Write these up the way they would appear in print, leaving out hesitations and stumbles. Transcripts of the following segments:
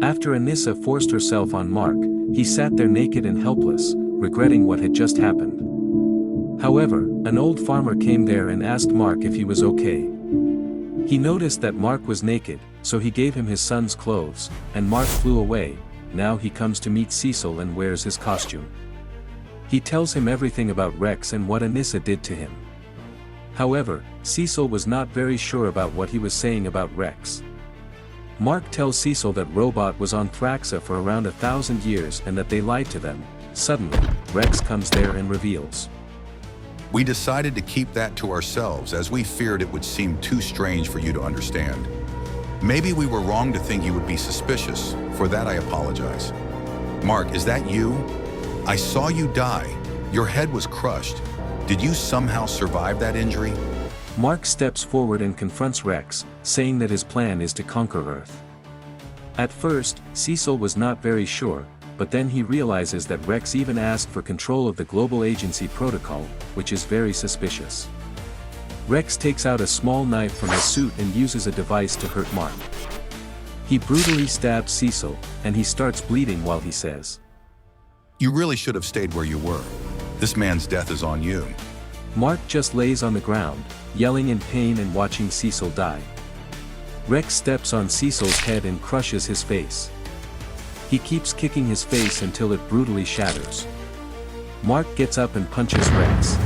After Anissa forced herself on Mark, he sat there naked and helpless, regretting what had just happened. However, an old farmer came there and asked Mark if he was okay. He noticed that Mark was naked, so he gave him his son's clothes, and Mark flew away. Now he comes to meet Cecil and wears his costume. He tells him everything about Rex and what Anissa did to him. However, Cecil was not very sure about what he was saying about Rex. Mark tells Cecil that Robot was on Thraxa for around 1,000 years and that they lied to them. Suddenly, Rex comes there and reveals. We decided to keep that to ourselves as we feared it would seem too strange for you to understand. Maybe we were wrong to think you would be suspicious. For that I apologize. Mark, is that you? I saw you die. Your head was crushed. Did you somehow survive that injury? Mark steps forward and confronts Rex, saying that his plan is to conquer Earth. At first, Cecil was not very sure, but then he realizes that Rex even asked for control of the Global Agency protocol, which is very suspicious. Rex takes out a small knife from his suit and uses a device to hurt Mark. He brutally stabs Cecil, and he starts bleeding while he says, You really should have stayed where you were. This man's death is on you. Mark just lays on the ground, yelling in pain and watching Cecil die. Rex steps on Cecil's head and crushes his face. He keeps kicking his face until it brutally shatters. Mark gets up and punches Rex.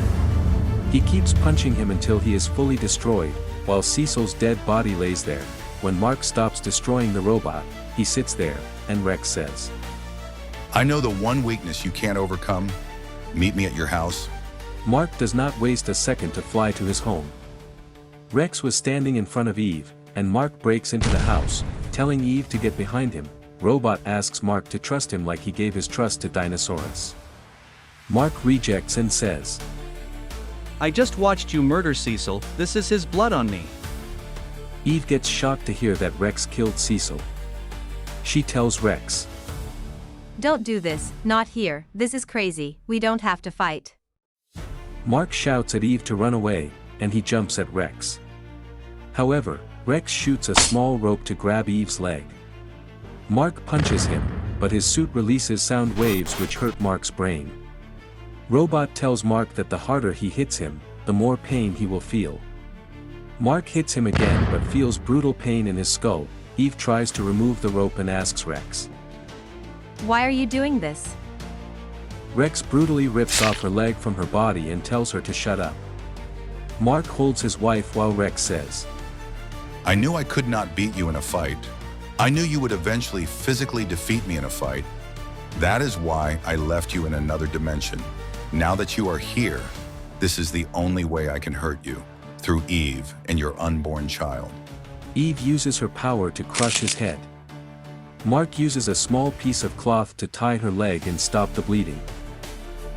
He keeps punching him until he is fully destroyed, while Cecil's dead body lays there. When Mark stops destroying the robot, he sits there, and Rex says, I know the one weakness you can't overcome. Meet me at your house. Mark does not waste a second to fly to his home. Rex was standing in front of Eve, and Mark breaks into the house, telling Eve to get behind him. Robot asks Mark to trust him like he gave his trust to Dinosaurus. Mark rejects and says, I just watched you murder Cecil, this is his blood on me. Eve gets shocked to hear that Rex killed Cecil. She tells Rex, Don't do this, not here, this is crazy, we don't have to fight. Mark shouts at Eve to run away, and he jumps at Rex. However, Rex shoots a small rope to grab Eve's leg. Mark punches him, but his suit releases sound waves which hurt Mark's brain. Robot tells Mark that the harder he hits him, the more pain he will feel. Mark hits him again but feels brutal pain in his skull. Eve tries to remove the rope and asks Rex, Why are you doing this? Rex brutally rips off her leg from her body and tells her to shut up. Mark holds his wife while Rex says, I knew I could not beat you in a fight. I knew you would eventually physically defeat me in a fight. That is why I left you in another dimension. Now that you are here, this is the only way I can hurt you, through Eve and your unborn child. Eve uses her power to crush his head. Mark uses a small piece of cloth to tie her leg and stop the bleeding.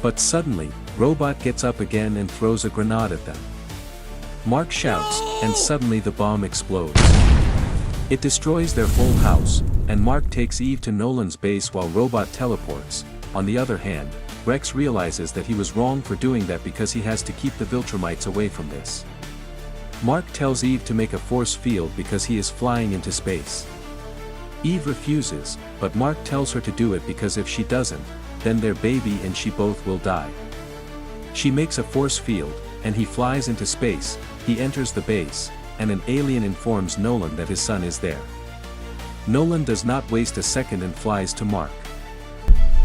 But suddenly, Robot gets up again and throws a grenade at them. Mark shouts, and suddenly the bomb explodes. It destroys their whole house, and Mark takes Eve to Nolan's base while Robot teleports. On the other hand, Rex realizes that he was wrong for doing that because he has to keep the Viltrumites away from this. Mark tells Eve to make a force field because he is flying into space. Eve refuses, but Mark tells her to do it because if she doesn't, then their baby and she both will die. She makes a force field, and he flies into space. He enters the base, and an alien informs Nolan that his son is there. Nolan does not waste a second and flies to Mark.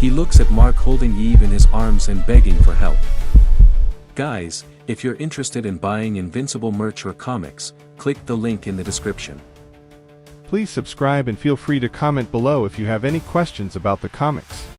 He looks at Mark holding Eve in his arms and begging for help. Guys, if you're interested in buying Invincible merch or comics, click the link in the description. Please subscribe and feel free to comment below if you have any questions about the comics.